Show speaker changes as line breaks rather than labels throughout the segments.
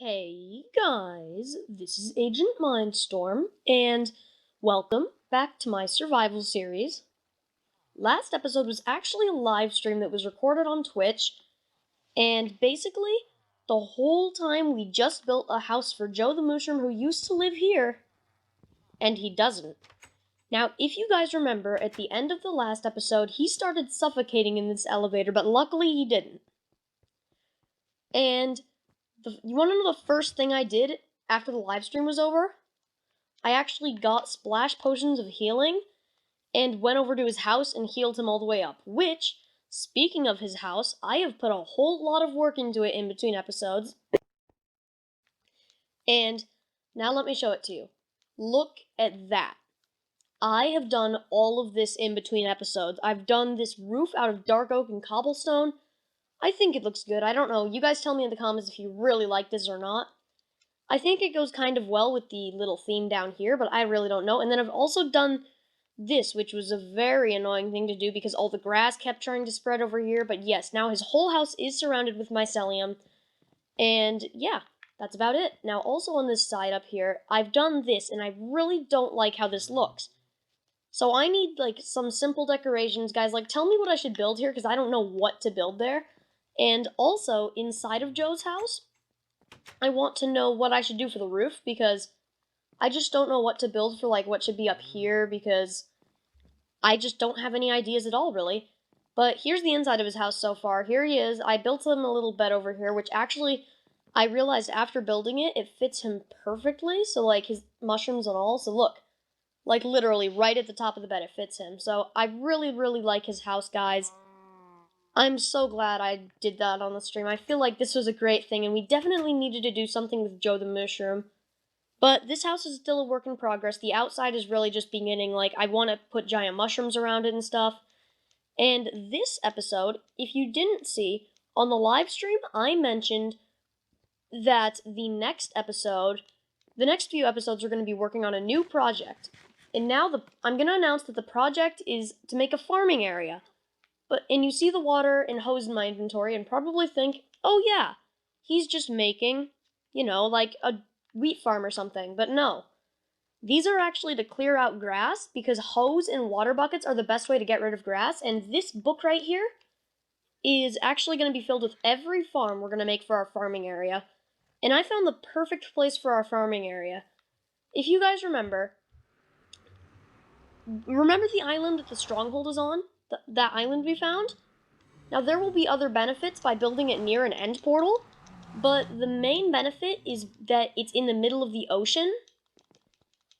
Hey guys, this is AgentMindStorm, and welcome back to my survival series. Last episode was actually a live stream that was recorded on Twitch, and basically, the whole time we just built a house for Joe the Mushroom who used to live here, and he doesn't. Now, if you guys remember, at the end of the last episode, he started suffocating in this elevator, but luckily he didn't. And you want to know the first thing I did after the live stream was over? I actually got splash potions of healing and went over to his house and healed him all the way up. Which, speaking of his house, I have put a whole lot of work into it in between episodes. And now let me show it to you. Look at that. I have done all of this in between episodes. I've done this roof out of dark oak and cobblestone. I think it looks good. I don't know. You guys tell me in the comments if you really like this or not. I think it goes kind of well with the little theme down here, but I really don't know. And then I've also done this, which was a very annoying thing to do because all the grass kept trying to spread over here. But yes, now his whole house is surrounded with mycelium. And yeah, that's about it. Now also on this side up here, I've done this, and I really don't like how this looks. So I need, like, some simple decorations. Guys, like, tell me what I should build here, because I don't know what to build there. And also, inside of Joe's house, I want to know what I should do for the roof, because I just don't know what to build for, like, what should be up here, because I just don't have any ideas at all, really. But here's the inside of his house so far. Here he is. I built him a little bed over here, which actually, I realized after building it, it fits him perfectly, so, like, his mushrooms and all. So look, like, literally right at the top of the bed, it fits him. So I really, really like his house, guys. I'm so glad I did that on the stream. I feel like this was a great thing, and we definitely needed to do something with Joe the Mushroom. But this house is still a work in progress. The outside is really just beginning. Like, I want to put giant mushrooms around it and stuff. And this episode, if you didn't see, on the live stream, I mentioned that the next few episodes are going to be working on a new project. And now I'm going to announce that the project is to make a farming area. And you see the water and hose in my inventory and probably think, oh yeah, he's just making, like a wheat farm or something. But no. These are actually to clear out grass, because hose and water buckets are the best way to get rid of grass. And this book right here is actually going to be filled with every farm we're going to make for our farming area. And I found the perfect place for our farming area. If you guys remember the island that the stronghold is on? That island we found? Now, there will be other benefits by building it near an end portal, but the main benefit is that it's in the middle of the ocean,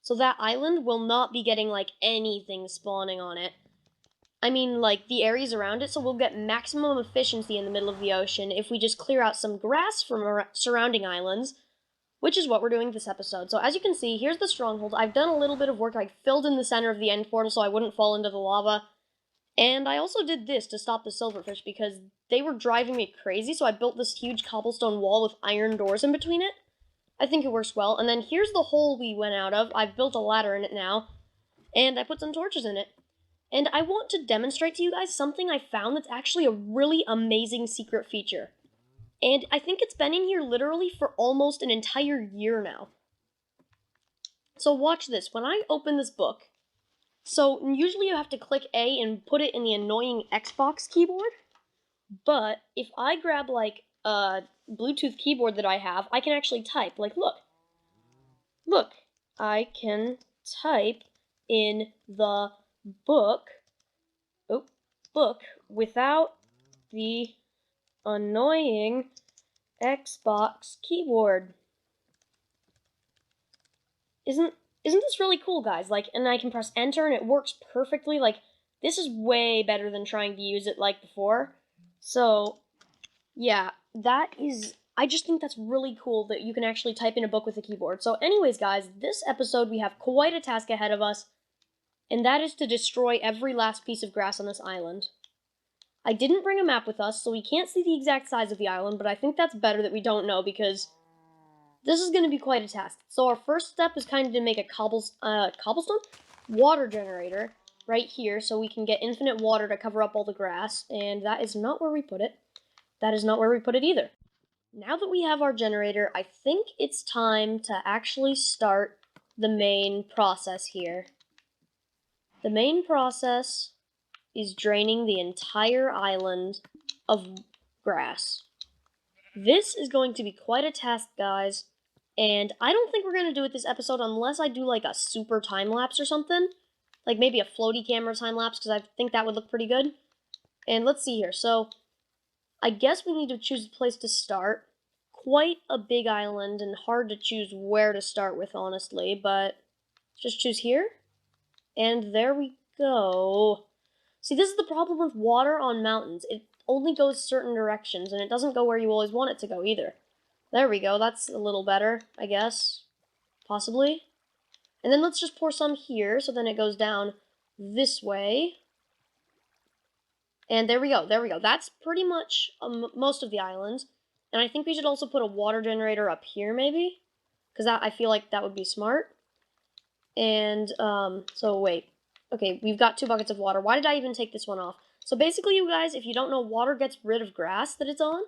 so that island will not be getting, like, anything spawning on it. I mean, like, the areas around it, so we'll get maximum efficiency in the middle of the ocean if we just clear out some grass from surrounding islands, which is what we're doing this episode. So as you can see, here's the stronghold. I've done a little bit of work. I filled in the center of the end portal so I wouldn't fall into the lava. And I also did this to stop the silverfish because they were driving me crazy, so I built this huge cobblestone wall with iron doors in between it. I think it works well. And then here's the hole we went out of. I've built a ladder in it now, and I put some torches in it. And I want to demonstrate to you guys something I found that's actually a really amazing secret feature. And I think it's been in here literally for almost an entire year now. So watch this. When I open this book, so usually you have to click A and put it in the annoying Xbox keyboard. But if I grab, like, a Bluetooth keyboard that I have, I can actually type. Like, look. Look. I can type in the book without the annoying Xbox keyboard. Isn't this really cool, guys? Like, and I can press enter and it works perfectly. Like, this is way better than trying to use it like before. So, yeah, I just think that's really cool that you can actually type in a book with a keyboard. So anyways, guys, this episode we have quite a task ahead of us, and that is to destroy every last piece of grass on this island. I didn't bring a map with us, so we can't see the exact size of the island, but I think that's better that we don't know, because this is going to be quite a task. So our first step is kind of to make a cobblestone water generator right here, so we can get infinite water to cover up all the grass, and that is not where we put it. That is not where we put it either. now that we have our generator, I think it's time to actually start the main process here. The main process is draining the entire island of grass. This is going to be quite a task, guys, and I don't think we're going to do it this episode unless I do like a super time-lapse or something. Like maybe a floaty camera time-lapse, because I think that would look pretty good. And let's see here. So, I guess we need to choose a place to start. Quite a big island and hard to choose where to start with, honestly, but just choose here. And there we go. See, this is the problem with water on mountains. It only goes certain directions, and it doesn't go where you always want it to go either. There we go. That's a little better, I guess. Possibly. And then let's just pour some here, so then it goes down this way. And there we go, there we go. That's pretty much most of the island. And I think we should also put a water generator up here, maybe? Because I feel like that would be smart. And, so wait. Okay, we've got 2 buckets of water. Why did I even take this one off? So basically, you guys, if you don't know, water gets rid of grass that it's on.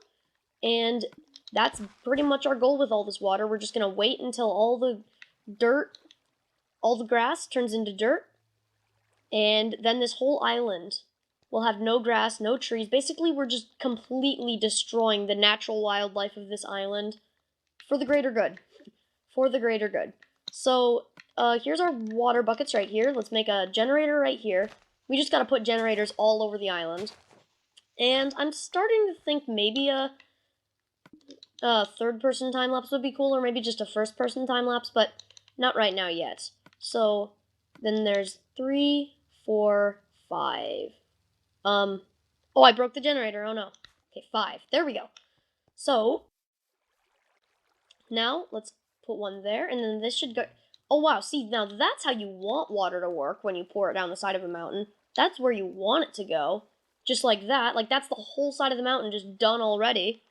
And that's pretty much our goal with all this water. We're just going to wait until all the dirt, all the grass turns into dirt. And then this whole island will have no grass, no trees. Basically, we're just completely destroying the natural wildlife of this island for the greater good. For the greater good. So, here's our water buckets right here. Let's make a generator right here. We just gotta put generators all over the island. And I'm starting to think maybe a third-person time-lapse would be cool, or maybe just a first-person time-lapse, but not right now yet. So, then there's 3, 4, 5. Oh, I broke the generator. Oh, no. Okay, 5. There we go. So, now, let's put one there, and then this should go... Oh, wow, see, now that's how you want water to work when you pour it down the side of a mountain. That's where you want it to go. Just like that. Like, that's the whole side of the mountain just done already.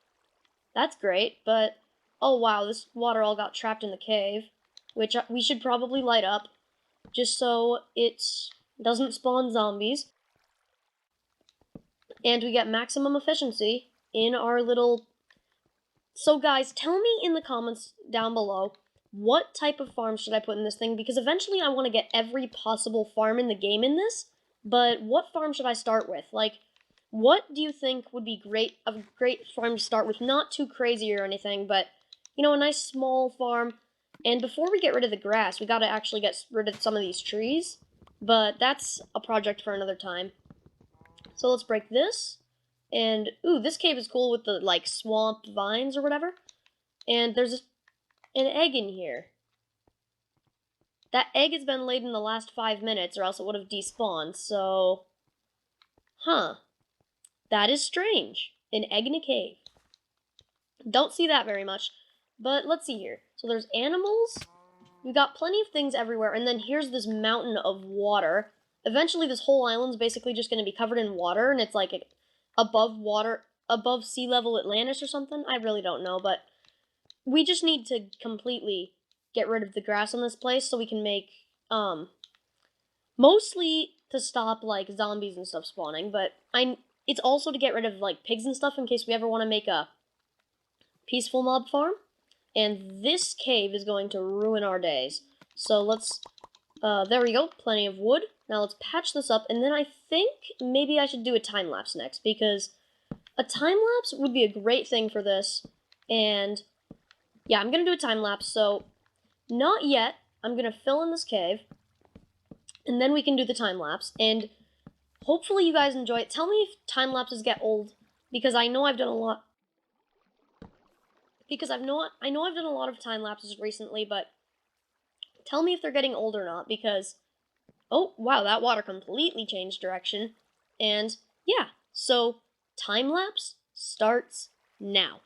That's great, but... Oh, wow, this water all got trapped in the cave, which we should probably light up, just so it doesn't spawn zombies. And we get maximum efficiency in our little... So guys, tell me in the comments down below, what type of farm should I put in this thing? Because eventually I want to get every possible farm in the game in this, but what farm should I start with? Like, what do you think would be a great farm to start with? Not too crazy or anything, but, you know, a nice small farm. And before we get rid of the grass, we gotta actually get rid of some of these trees, but that's a project for another time. So let's break this, and, ooh, this cave is cool with the, like, swamp vines or whatever, and there's an egg in here. That egg has been laid in the last 5 minutes, or else it would have despawned, so... Huh. That is strange. An egg in a cave. Don't see that very much, but let's see here. So there's animals, we've got plenty of things everywhere, and then here's this mountain of water. Eventually, this whole island's basically just going to be covered in water, and it's like above sea level Atlantis or something. I really don't know, but we just need to completely get rid of the grass on this place so we can make, mostly to stop, like, zombies and stuff spawning, but it's also to get rid of, like, pigs and stuff in case we ever want to make a peaceful mob farm. And this cave is going to ruin our days. So let's, there we go, plenty of wood. Now let's patch this up, and then I think maybe I should do a time-lapse next, because a time-lapse would be a great thing for this, and yeah, I'm gonna do a time-lapse, so not yet. I'm gonna fill in this cave, and then we can do the time-lapse, and hopefully you guys enjoy it. Tell me if time-lapses get old, because I know I've done a lot, I know I've done a lot of time-lapses recently, but tell me if they're getting old or not, because... Oh, wow, that water completely changed direction. And, yeah, so, time-lapse starts now.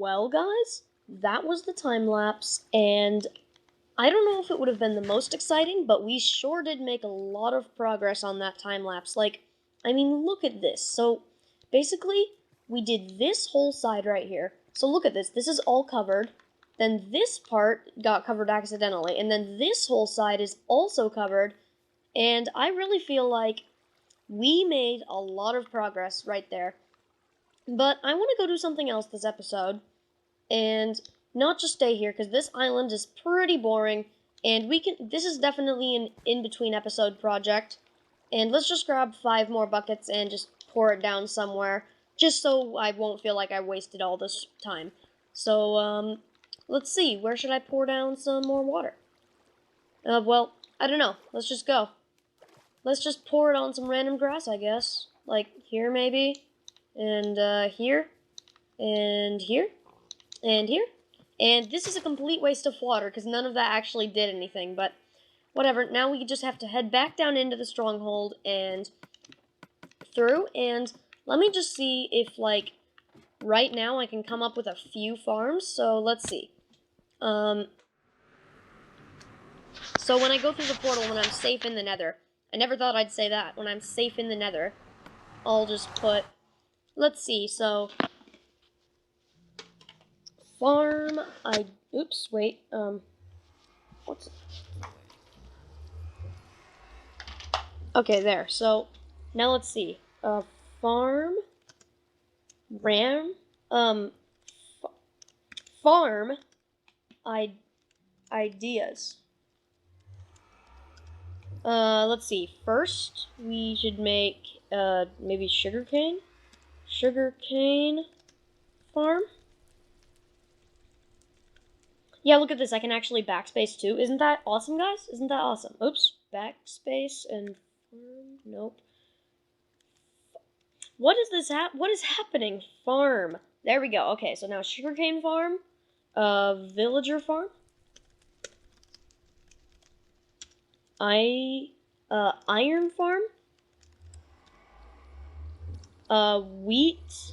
Well, guys, that was the time lapse, and I don't know if it would have been the most exciting, but we sure did make a lot of progress on that time lapse. Like, I mean, look at this. So, basically, we did this whole side right here. So look at this. This is all covered. Then this part got covered accidentally, and then this whole side is also covered, and I really feel like we made a lot of progress right there. But I want to go do something else this episode, and not just stay here, because this island is pretty boring, and this is definitely an in-between episode project, and let's just grab 5 more buckets and just pour it down somewhere, just so I won't feel like I wasted all this time. So, let's see, where should I pour down some more water? Well, I don't know, let's just go. Let's just pour it on some random grass, I guess. Like, here maybe, and, here, and here. And here. And this is a complete waste of water, because none of that actually did anything, but whatever. Now we just have to head back down into the stronghold and through, and let me just see if, like, right now I can come up with a few farms, so let's see. So when I go through the portal, when I'm safe in the nether, I never thought I'd say that, when I'm safe in the nether, I'll just put, let's see, so farm, oops, wait, what's it? Okay, there, so, now let's see, farm, farm, ideas. Let's see, first, we should make, maybe sugarcane farm. Yeah, look at this, I can actually backspace too. Isn't that awesome, guys? Isn't that awesome? Oops, backspace and farm, nope. What is this what is happening? Farm. There we go. Okay, so now sugarcane farm, villager farm. Iron farm. Wheat.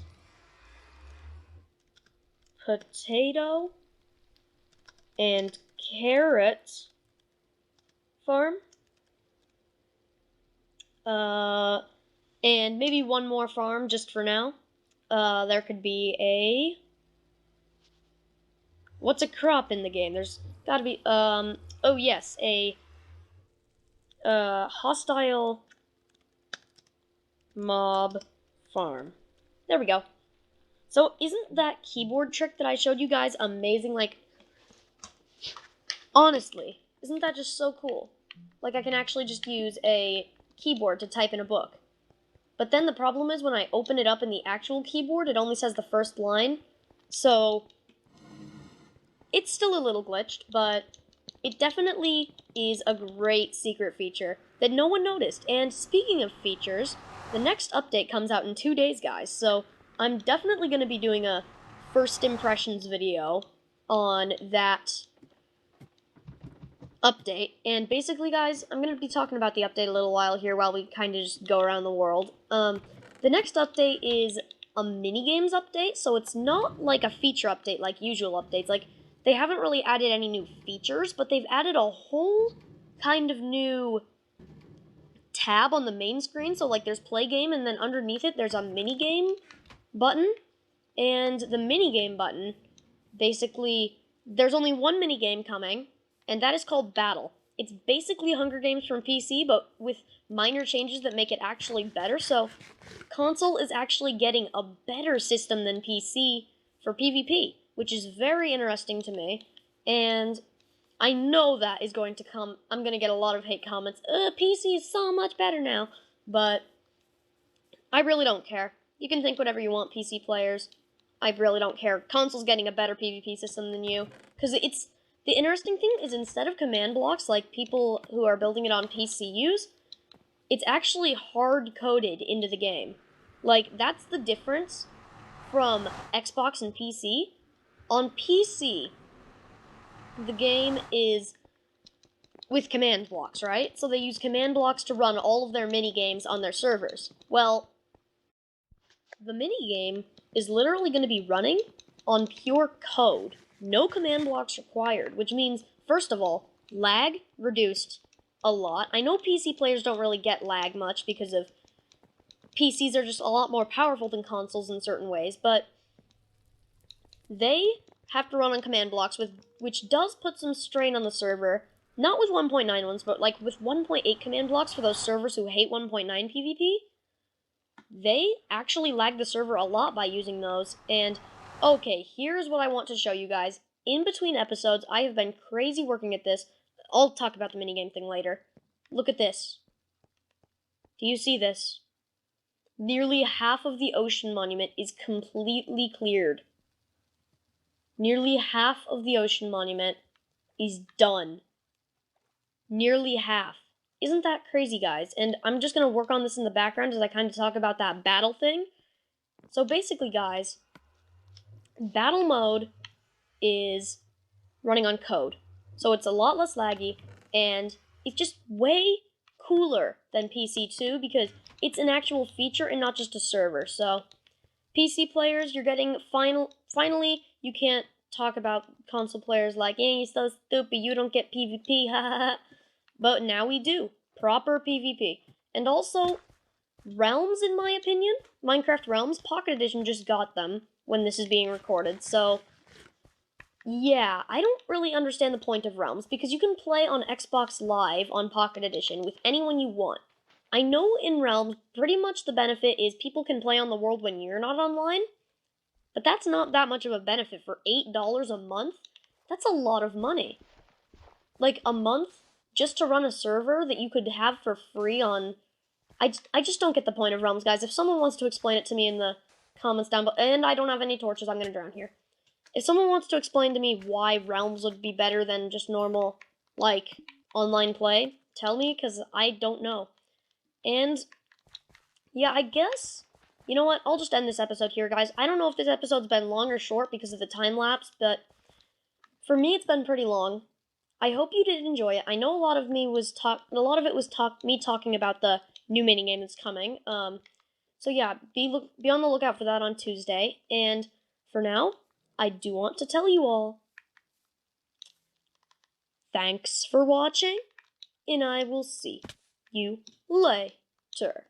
Potato. And carrot farm. And maybe one more farm just for now. There could be what's a crop in the game? There's gotta be, oh yes, a, hostile mob farm. There we go. So, isn't that keyboard trick that I showed you guys amazing? Like, honestly, isn't that just so cool? Like, I can actually just use a keyboard to type in a book. But then the problem is when I open it up in the actual keyboard, it only says the first line. So, it's still a little glitched, but it definitely is a great secret feature that no one noticed. And speaking of features, the next update comes out in 2 days, guys. So, I'm definitely going to be doing a first impressions video on that update, and basically, guys, I'm going to be talking about the update a little while here while we kind of just go around the world. The next update is a minigames update, so it's not like a feature update like usual updates. Like, they haven't really added any new features, but they've added a whole kind of new tab on the main screen, so like there's play game, and then underneath it there's a minigame button, and the minigame button, basically, there's only one minigame coming, and that is called Battle. It's basically Hunger Games from PC, but with minor changes that make it actually better, so console is actually getting a better system than PC for PvP, which is very interesting to me, and I know that is going to come, I'm going to get a lot of hate comments, PC is so much better now, but I really don't care. You can think whatever you want, PC players. I really don't care. Console's getting a better PvP system than you, because it's, the interesting thing is instead of command blocks like people who are building it on PC use, it's actually hard-coded into the game. Like, that's the difference from Xbox and PC. On PC, the game is with command blocks, right? So they use command blocks to run all of their mini-games on their servers. Well, the mini-game is literally going to be running on pure code. No command blocks required, which means, first of all, lag reduced a lot. I know PC players don't really get lag much because of PCs are just a lot more powerful than consoles in certain ways, but they have to run on command blocks, which does put some strain on the server. Not with 1.9 ones, but like with 1.8 command blocks for those servers who hate 1.9 PvP. They actually lag the server a lot by using those. And okay, here's what I want to show you guys. In between episodes, I have been crazy working at this. I'll talk about the minigame thing later. Look at this. Do you see this? Nearly half of the ocean monument is completely cleared. Nearly half of the ocean monument is done. Nearly half. Isn't that crazy, guys? And I'm just going to work on this in the background as I kind of talk about that battle thing. So basically, guys, battle mode is running on code. So it's a lot less laggy, and it's just way cooler than PC2 because it's an actual feature and not just a server. So PC players, you're getting finally, you can't talk about console players like, you're so stupid, you don't get PvP, ha ha ha. But now we do. Proper PvP. And also, Realms, in my opinion, Minecraft Realms, Pocket Edition just got them when this is being recorded, so yeah, I don't really understand the point of Realms, because you can play on Xbox Live on Pocket Edition with anyone you want. I know in Realms, pretty much the benefit is people can play on the world when you're not online, but that's not that much of a benefit for $8 a month. That's a lot of money. Like, a month just to run a server that you could have for free on... I just don't get the point of Realms, guys. If someone wants to explain it to me in the comments down below... And I don't have any torches, I'm gonna drown here. If someone wants to explain to me why Realms would be better than just normal, like, online play, tell me, because I don't know. And, yeah, I guess... You know what? I'll just end this episode here, guys. I don't know if this episode's been long or short because of the time lapse, but for me, it's been pretty long. I hope you did enjoy it. I know a lot of it was me talking about the new minigame that's coming. So yeah, be on the lookout for that on Tuesday. And for now, I do want to tell you all, thanks for watching, and I will see you later.